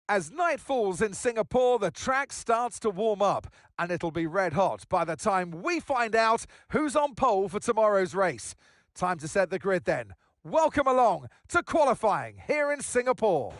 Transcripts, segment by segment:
As night falls in Singapore, the track starts to warm up, and it'll be red hot by the time we find out who's on pole for tomorrow's race. Time to set the grid then. Welcome along to qualifying here in Singapore.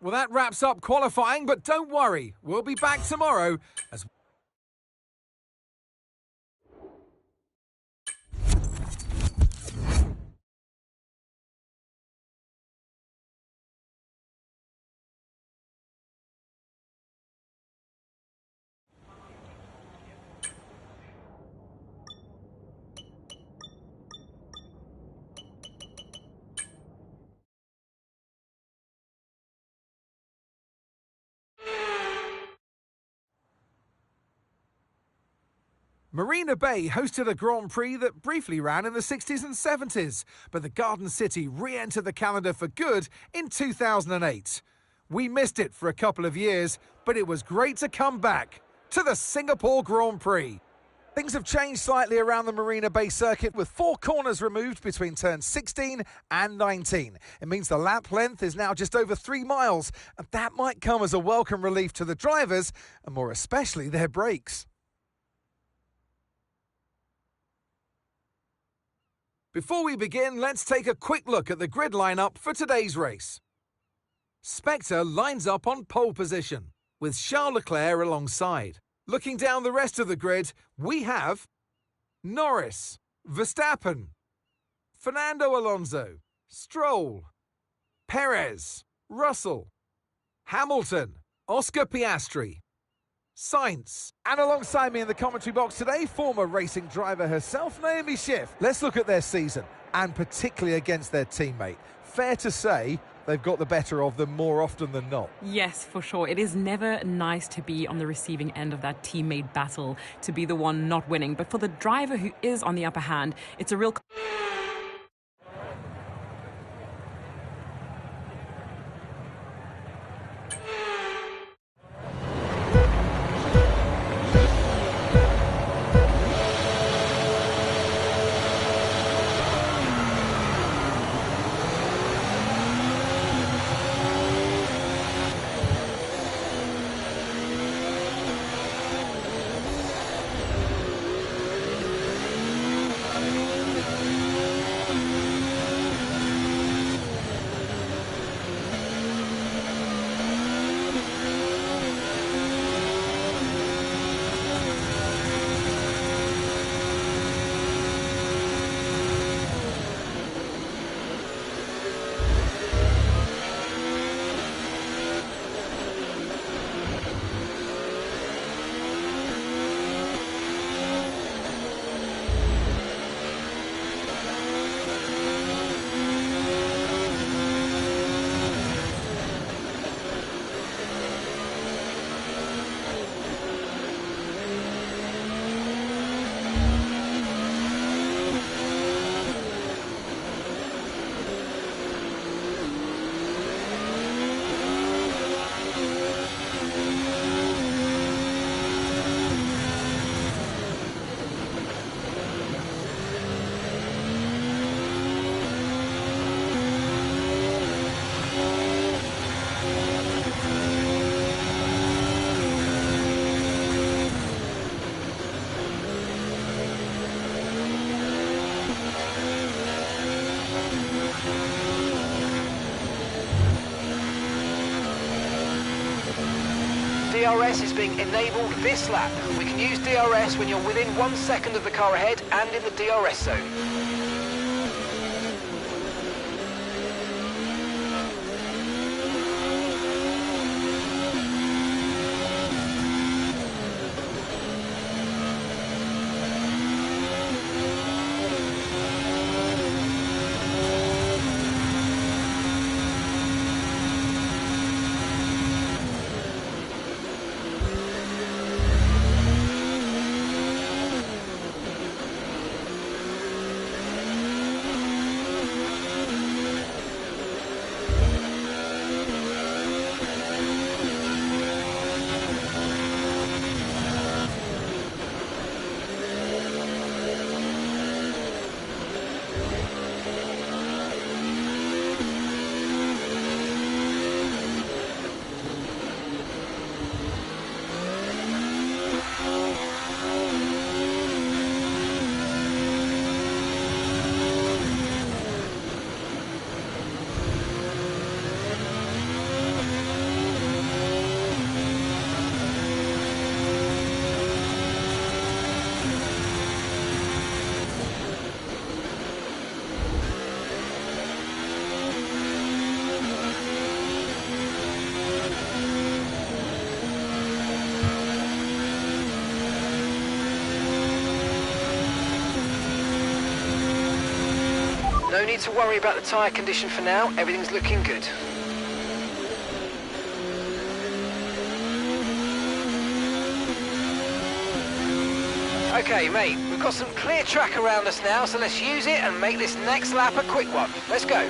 Well, that wraps up qualifying, but don't worry, we'll be back tomorrow as Marina Bay hosted a Grand Prix that briefly ran in the 60s and 70s, but the Garden City re-entered the calendar for good in 2008. We missed it for a couple of years, but it was great to come back to the Singapore Grand Prix. Things have changed slightly around the Marina Bay circuit with 4 corners removed between turns 16 and 19. It means the lap length is now just over 3 miles, and that might come as a welcome relief to the drivers, and more especially their brakes. Before we begin, let's take a quick look at the grid lineup for today's race. Spectre lines up on pole position, with Charles Leclerc alongside. Looking down the rest of the grid, we have Norris, Verstappen, Fernando Alonso, Stroll, Perez, Russell, Hamilton, Oscar Piastri, Sainz. And alongside me in the commentary box today, former racing driver herself, Naomi Schiff. Let's look at their season, and particularly against their teammate. Fair to say they've got the better of them more often than not. Yes, for sure. It is never nice to be on the receiving end of that teammate battle, to be the one not winning. But for the driver who is on the upper hand, it's a real... DRS is being enabled this lap. We can use DRS when you're within 1 second of the car ahead and in the DRS zone. No need to worry about the tyre condition for now, everything's looking good. Okay mate, we've got some clear track around us now, so let's use it and make this next lap a quick one. Let's go.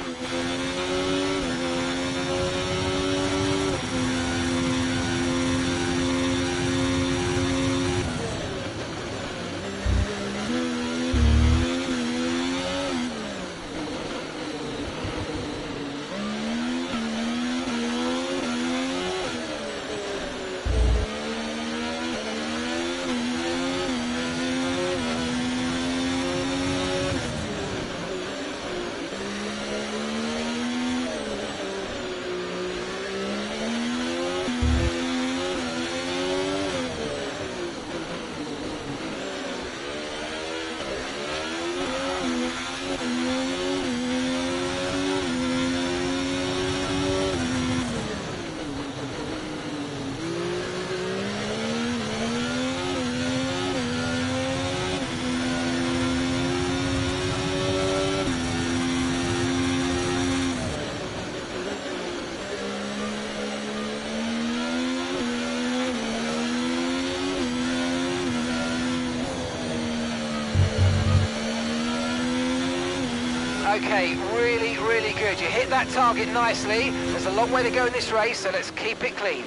Okay, really good. You hit that target nicely. There's a long way to go in this race, so let's keep it clean.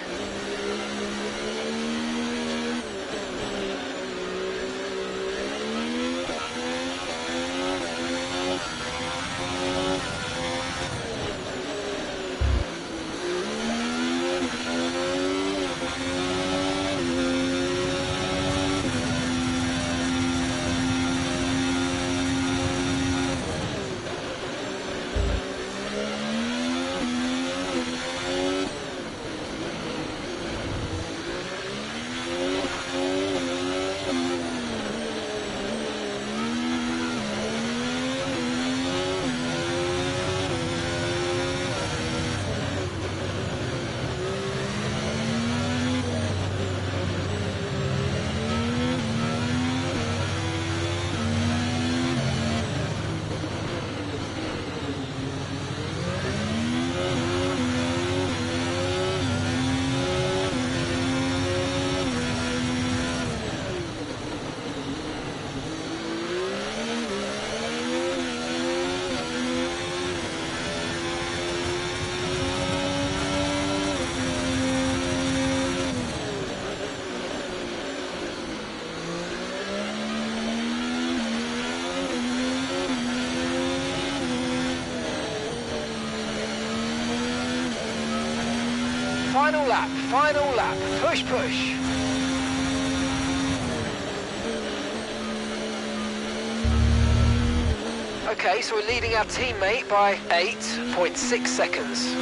Final lap, push. Okay, so we're leading our teammate by 8.6 seconds.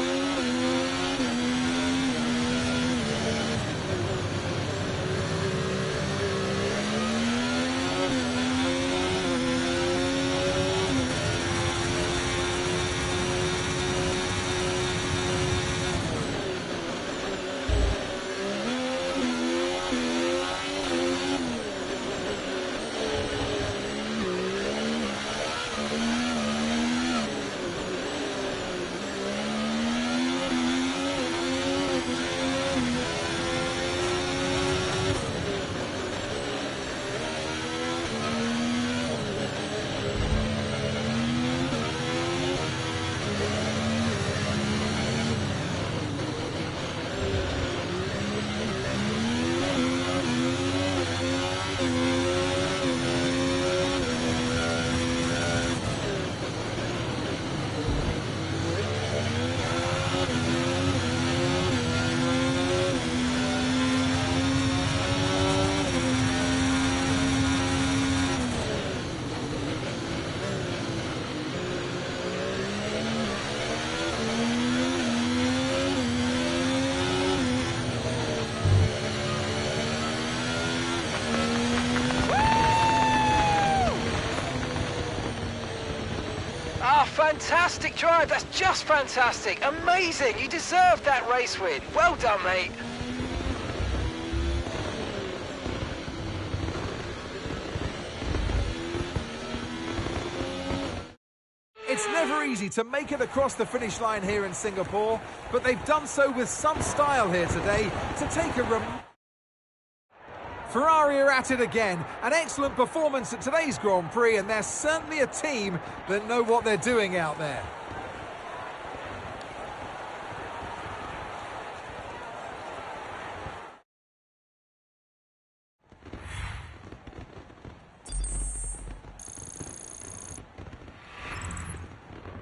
Ah, fantastic drive. That's just fantastic. Amazing. You deserved that race win. Well done, mate. It's never easy to make it across the finish line here in Singapore, but they've done so with some style here today to take a Ferrari are at it again. An excellent performance at today's Grand Prix, and they're certainly a team that know what they're doing out there.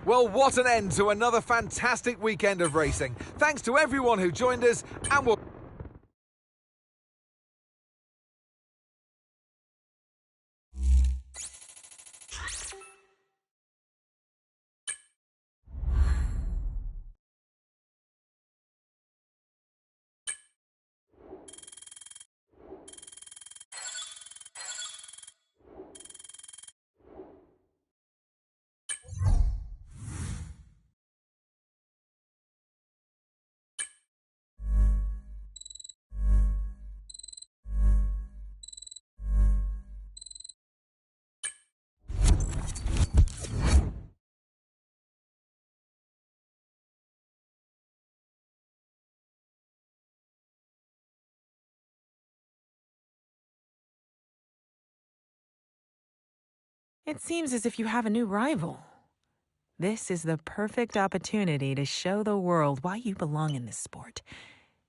Well, what an end to another fantastic weekend of racing. Thanks to everyone who joined us, and we'll... It seems as if you have a new rival. This is the perfect opportunity to show the world why you belong in this sport,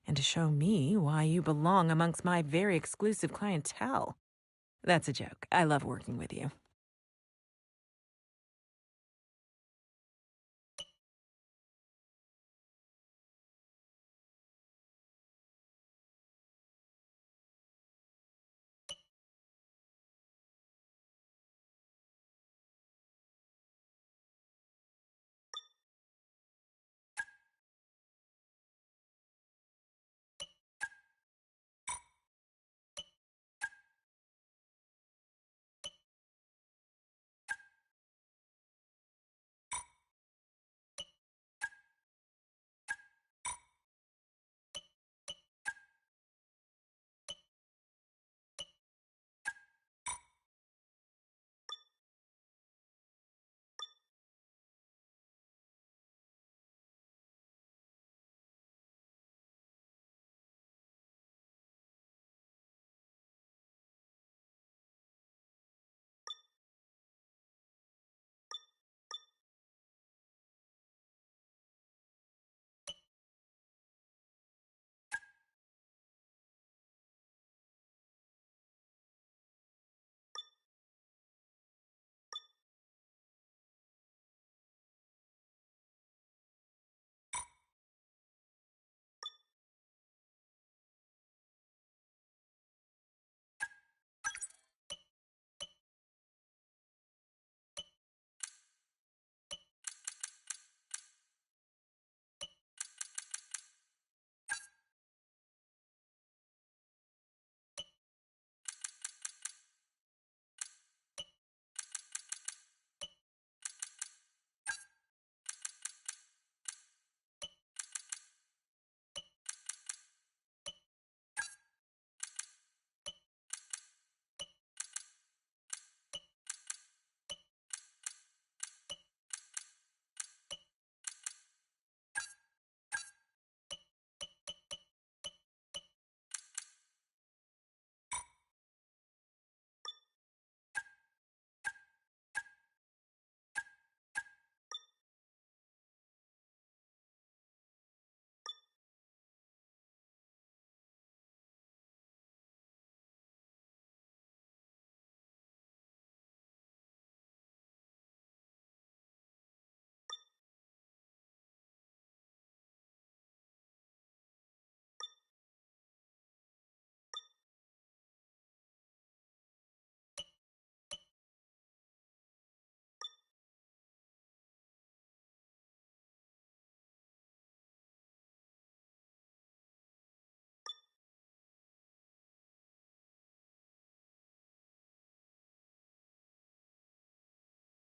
and to show me why you belong amongst my very exclusive clientele. That's a joke. I love working with you.